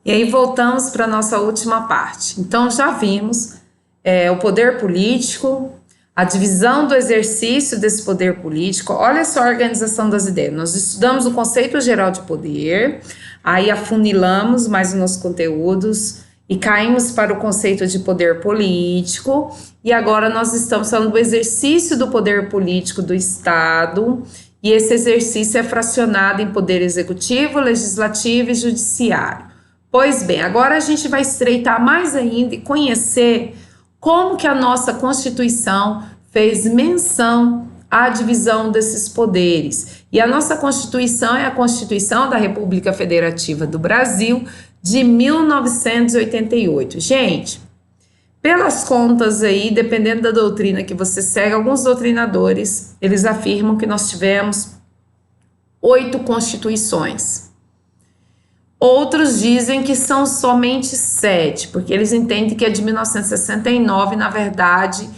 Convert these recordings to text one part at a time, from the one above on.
E aí voltamos para a nossa última parte. Então já vimos o poder político, a divisão do exercício desse poder político. Olha só a organização das ideias. Nós estudamos o conceito geral de poder, aí afunilamos mais os nossos conteúdos e caímos para o conceito de poder político. E agora nós estamos falando do exercício do poder político do Estado. E esse exercício é fracionado em poder executivo, legislativo e judiciário. Pois bem, agora a gente vai estreitar mais ainda e conhecer como que a nossa Constituição fez menção à divisão desses poderes. E a nossa Constituição é a Constituição da República Federativa do Brasil de 1988. Gente, pelas contas aí, dependendo da doutrina que você segue, alguns doutrinadores, eles afirmam que nós tivemos 8 constituições. Outros dizem que são somente 7, porque eles entendem que a de 1969, na verdade,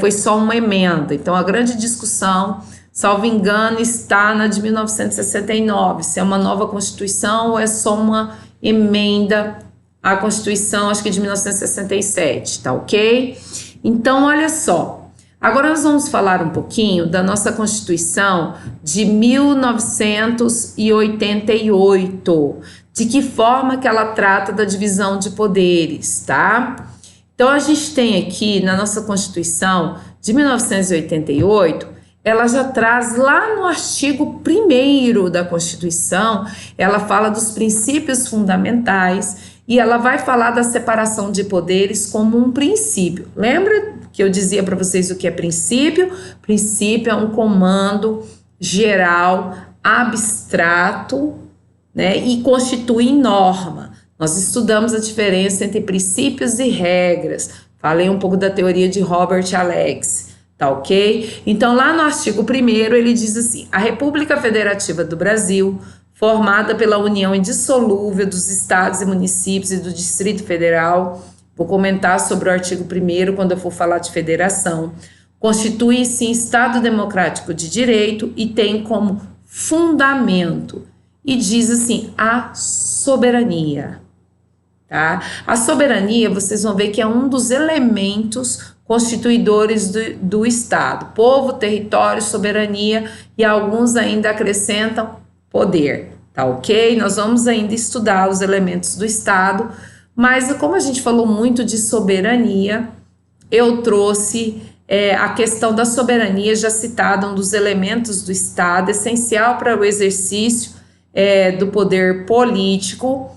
foi só uma emenda. Então, a grande discussão, salvo engano, está na de 1969, se é uma nova Constituição ou é só uma emenda à Constituição, acho que de 1967, tá ok? Então, olha só. Agora nós vamos falar um pouquinho da nossa Constituição de 1988, de que forma que ela trata da divisão de poderes, tá? Então a gente tem aqui na nossa Constituição de 1988, ela já traz lá no artigo 1º da Constituição, ela fala dos princípios fundamentais e ela vai falar da separação de poderes como um princípio. Lembra que eu dizia para vocês o que é princípio? Princípio é um comando geral, abstrato, né, e constitui norma. Nós estudamos a diferença entre princípios e regras. Falei um pouco da teoria de Robert Alex, tá ok? Então, lá no artigo 1º, ele diz assim: a República Federativa do Brasil, formada pela união indissolúvel dos estados e municípios e do Distrito Federal, vou comentar sobre o artigo 1º quando eu for falar de federação, constitui-se em Estado democrático de direito e tem como fundamento, e diz assim, a soberania, tá? A soberania, vocês vão ver que é um dos elementos constituidores do Estado. Povo, território, soberania, e alguns ainda acrescentam poder, tá ok? Nós vamos ainda estudar os elementos do Estado, mas como a gente falou muito de soberania, eu trouxe a questão da soberania, já citada, um dos elementos do Estado, essencial para o exercício do poder político,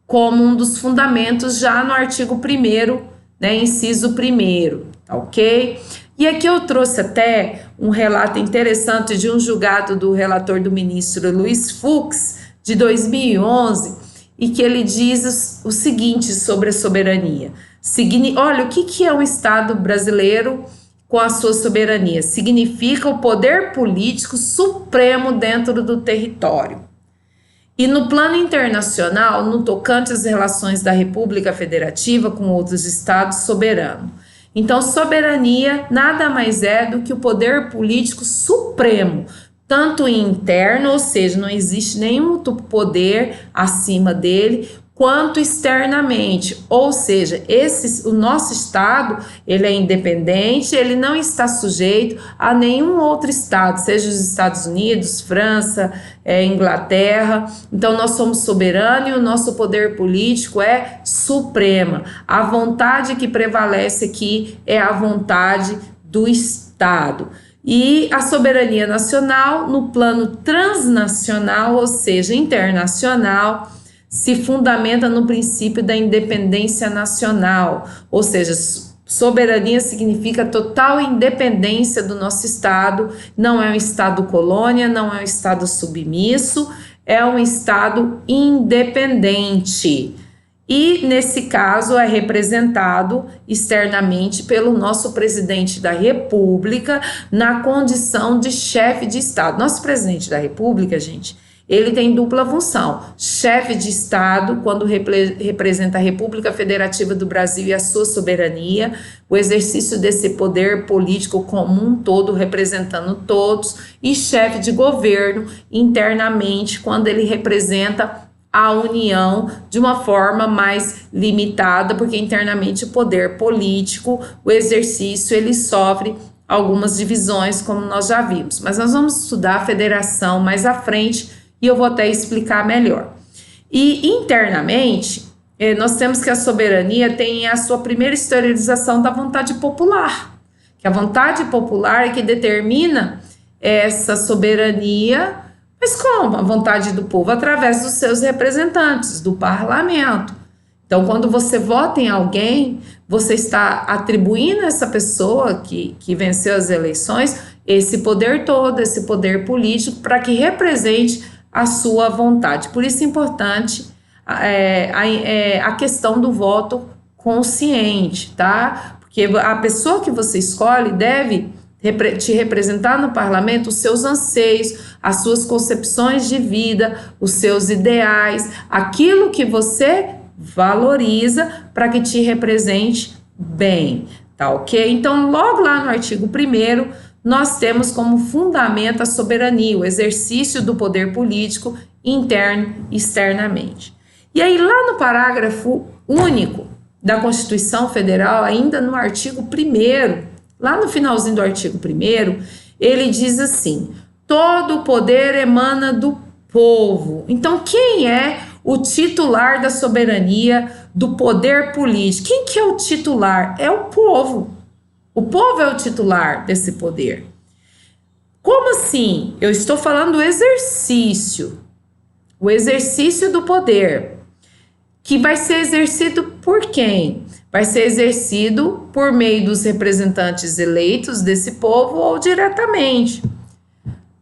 como um dos fundamentos já no artigo 1º, né, inciso 1º, tá ok? E aqui eu trouxe até um relato interessante de um julgado do relator do ministro Luiz Fux, de 2011, e que ele diz o seguinte sobre a soberania. Olha, o que é um Estado brasileiro com a sua soberania? Significa o poder político supremo dentro do território. E no plano internacional, no tocante às relações da República Federativa com outros estados soberanos. Então, soberania nada mais é do que o poder político supremo, tanto interno, ou seja, não existe nenhum outro poder acima dele, quanto externamente, ou seja, o nosso Estado, ele é independente, ele não está sujeito a nenhum outro Estado, seja os Estados Unidos, França, Inglaterra. Então nós somos soberanos e o nosso poder político é supremo. A vontade que prevalece aqui é a vontade do Estado. E a soberania nacional, no plano transnacional, ou seja, internacional, se fundamenta no princípio da independência nacional, ou seja, soberania significa total independência do nosso Estado, não é um Estado colônia, não é um Estado submisso, é um Estado independente. E, nesse caso, é representado externamente pelo nosso presidente da República na condição de chefe de Estado. Nosso presidente da República, gente, ele tem dupla função, chefe de Estado, quando representa a República Federativa do Brasil e a sua soberania, o exercício desse poder político como um todo, representando todos, e chefe de governo internamente, quando ele representa a União de uma forma mais limitada, porque internamente o poder político, o exercício, ele sofre algumas divisões, como nós já vimos. Mas nós vamos estudar a federação mais à frente e eu vou até explicar melhor. E internamente, nós temos que a soberania tem a sua primeira exteriorização da vontade popular, que a vontade popular é que determina essa soberania. Mas como? A vontade do povo através dos seus representantes, do parlamento. Então, quando você vota em alguém, você está atribuindo a essa pessoa que venceu as eleições esse poder todo, esse poder político, para que represente a sua vontade. Por isso é importante a questão do voto consciente, tá? Porque a pessoa que você escolhe deve te representar no parlamento os seus anseios, as suas concepções de vida, os seus ideais, aquilo que você valoriza para que te represente bem, tá ok? Então, logo lá no artigo 1º, nós temos como fundamento a soberania, o exercício do poder político interno e externamente. E aí, lá no parágrafo único da Constituição Federal, ainda no artigo 1º, lá no finalzinho do artigo 1º, ele diz assim: todo o poder emana do povo. Então, quem é o titular da soberania do poder político? Quem que é o titular? É o povo. O povo é o titular desse poder. Como assim? Eu estou falando do exercício. O exercício do poder, que vai ser exercido por quem? Vai ser exercido por meio dos representantes eleitos desse povo ou diretamente.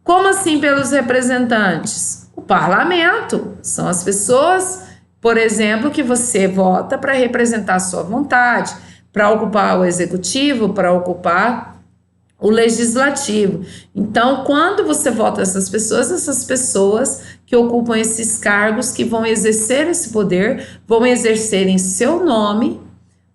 Como assim pelos representantes? O parlamento. São as pessoas, por exemplo, que você vota para representar a sua vontade, para ocupar o executivo, para ocupar o legislativo. Então, quando você vota essas pessoas que ocupam esses cargos, que vão exercer esse poder, vão exercer em seu nome,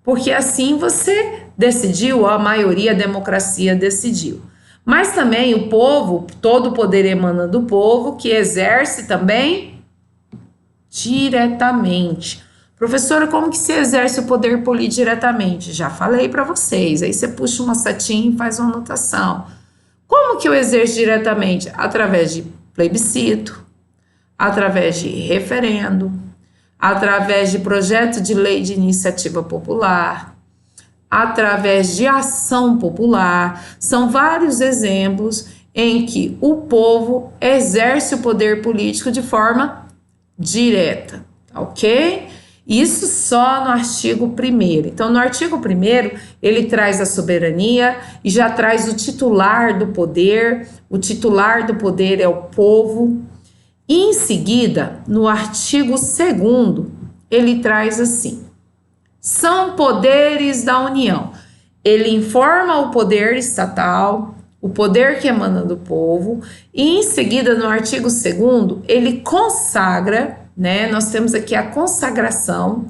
porque assim você decidiu, a maioria, a democracia decidiu. Mas também o povo, todo o poder emana do povo, que exerce também diretamente. Professora, como que se exerce o poder político diretamente? Já falei para vocês, aí você puxa uma setinha e faz uma anotação. Como que eu exerço diretamente? Através de plebiscito, através de referendo, através de projeto de lei de iniciativa popular, através de ação popular. São vários exemplos em que o povo exerce o poder político de forma direta, ok? Isso só no artigo 1º. Então, no artigo 1º, ele traz a soberania e já traz o titular do poder. O titular do poder é o povo. E em seguida, no artigo 2º, ele traz assim: são poderes da União. Ele informa o poder estatal, o poder que emana do povo, e em seguida, no artigo 2º, ele consagra, né? Nós temos aqui a consagração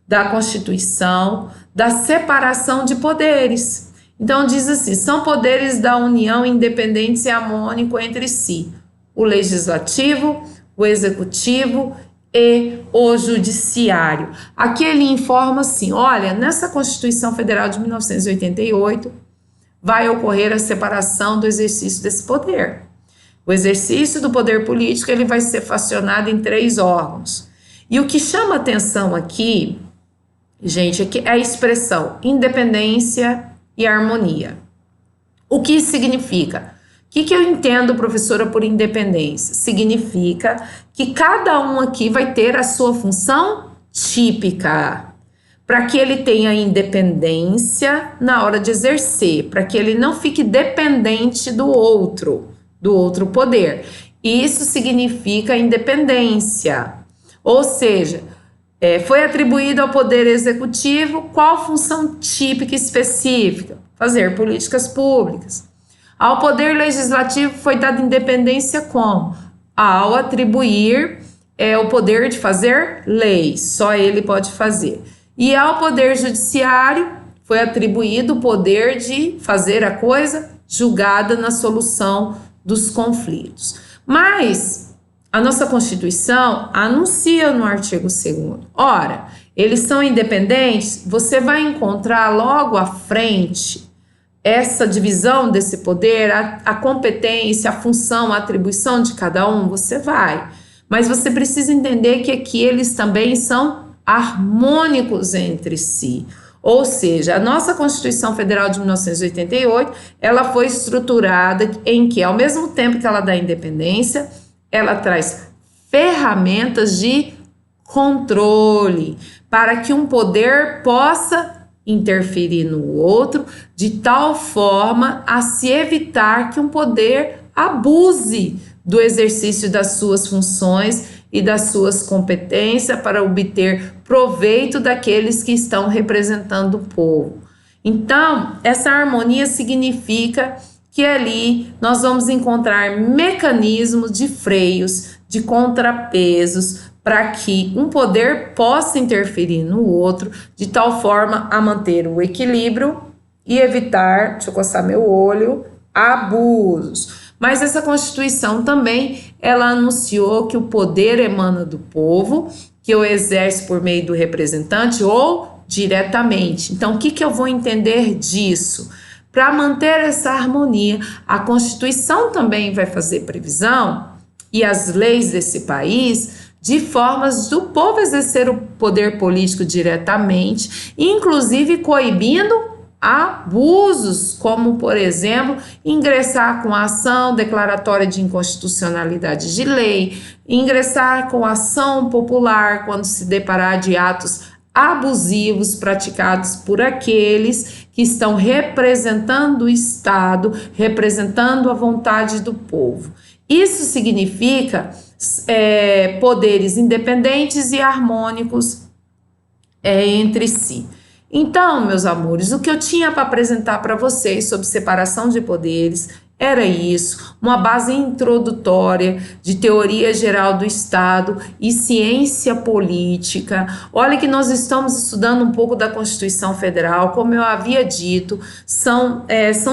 da Constituição, da separação de poderes. Então, diz assim: são poderes da União independentes e harmônicos entre si, o legislativo, o executivo e o judiciário. Aqui ele informa assim: olha, nessa Constituição Federal de 1988 vai ocorrer a separação do exercício desse poder. O exercício do poder político ele vai ser fracionado em 3 órgãos. E o que chama atenção aqui, gente, é a expressão independência e harmonia. O que isso significa? O que eu entendo, professora, por independência? Significa que cada um aqui vai ter a sua função típica, para que ele tenha independência na hora de exercer, para que ele não fique dependente do outro poder. Isso significa independência. Ou seja, foi atribuído ao poder executivo qual função típica específica? Fazer políticas públicas. Ao poder legislativo foi dada independência como? Ao atribuir o poder de fazer leis, só ele pode fazer. E ao poder judiciário foi atribuído o poder de fazer a coisa julgada na solução dos conflitos. Mas a nossa Constituição anuncia no artigo 2º. Ora, eles são independentes, você vai encontrar logo à frente essa divisão desse poder, a competência, a função, a atribuição de cada um, você vai. Mas você precisa entender que aqui eles também são harmônicos entre si. Ou seja, a nossa Constituição Federal de 1988, ela foi estruturada em que, ao mesmo tempo que ela dá independência, ela traz ferramentas de controle para que um poder possa interferir no outro de tal forma a se evitar que um poder abuse do exercício das suas funções e das suas competências para obter proveito daqueles que estão representando o povo. Então, essa harmonia significa que ali nós vamos encontrar mecanismos de freios, de contrapesos, para que um poder possa interferir no outro, de tal forma a manter o equilíbrio e evitar, deixa eu coçar meu olho, abusos. Mas essa Constituição também, ela anunciou que o poder emana do povo, que o exerce por meio do representante ou diretamente. Então, o que eu vou entender disso? Para manter essa harmonia, a Constituição também vai fazer previsão, e as leis desse país, de formas do povo exercer o poder político diretamente, inclusive coibindo abusos, como, por exemplo, ingressar com ação declaratória de inconstitucionalidade de lei, ingressar com ação popular quando se deparar de atos abusivos praticados por aqueles que estão representando o Estado, representando a vontade do povo. Isso significa poderes independentes e harmônicos entre si. Então, meus amores, o que eu tinha para apresentar para vocês sobre separação de poderes era isso, uma base introdutória de teoria geral do Estado e ciência política. Olha que nós estamos estudando um pouco da Constituição Federal, como eu havia dito, são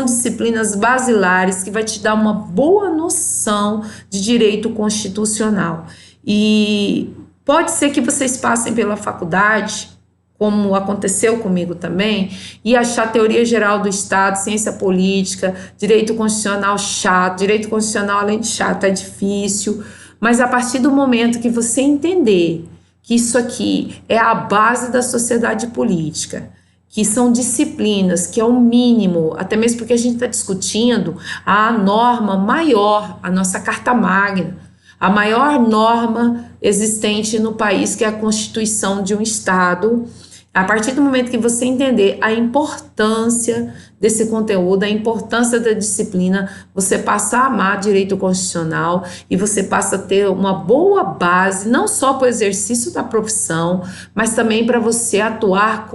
disciplinas basilares que vai te dar uma boa noção de direito constitucional. E pode ser que vocês passem pela faculdade, como aconteceu comigo também, e achar teoria geral do Estado, ciência política, direito constitucional chato. Direito constitucional, além de chato, é difícil, mas a partir do momento que você entender que isso aqui é a base da sociedade política, que são disciplinas, que é o mínimo, até mesmo porque a gente está discutindo a norma maior, a nossa Carta Magna, a maior norma existente no país, que é a Constituição de um Estado. A partir do momento que você entender a importância desse conteúdo, a importância da disciplina, você passa a amar direito constitucional e você passa a ter uma boa base, não só para o exercício da profissão, mas também para você atuar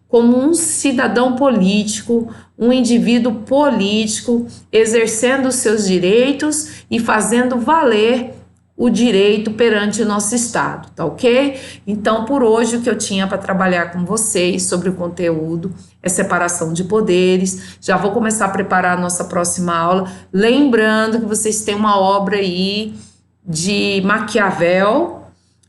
como um cidadão político, um indivíduo político, exercendo os seus direitos e fazendo valer o direito perante o nosso Estado, tá ok? Então, por hoje, o que eu tinha para trabalhar com vocês sobre o conteúdo é separação de poderes. Já vou começar a preparar a nossa próxima aula, lembrando que vocês têm uma obra aí de Maquiavel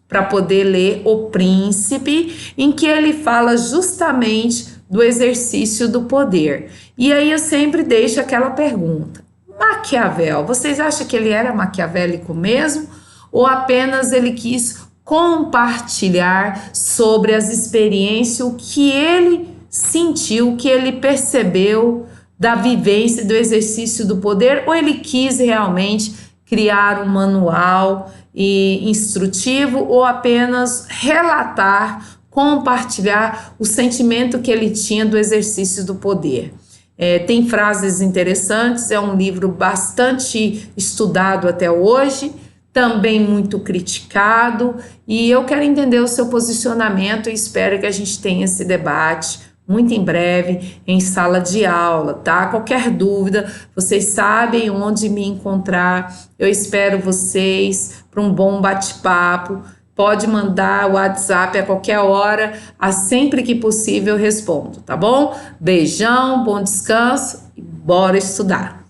para poder ler O Príncipe, em que ele fala justamente do exercício do poder. E aí eu sempre deixo aquela pergunta: Maquiavel, vocês acham que ele era maquiavélico mesmo? Ou apenas ele quis compartilhar sobre as experiências, o que ele sentiu, o que ele percebeu da vivência, do exercício do poder? Ou ele quis realmente criar um manual instrutivo, ou apenas relatar, compartilhar o sentimento que ele tinha do exercício do poder? Tem frases interessantes, é um livro bastante estudado até hoje, também muito criticado, e eu quero entender o seu posicionamento e espero que a gente tenha esse debate muito em breve em sala de aula, tá? Qualquer dúvida, vocês sabem onde me encontrar. Eu espero vocês para um bom bate-papo. Pode mandar o WhatsApp a qualquer hora, sempre que possível eu respondo, tá bom? Beijão, bom descanso e bora estudar!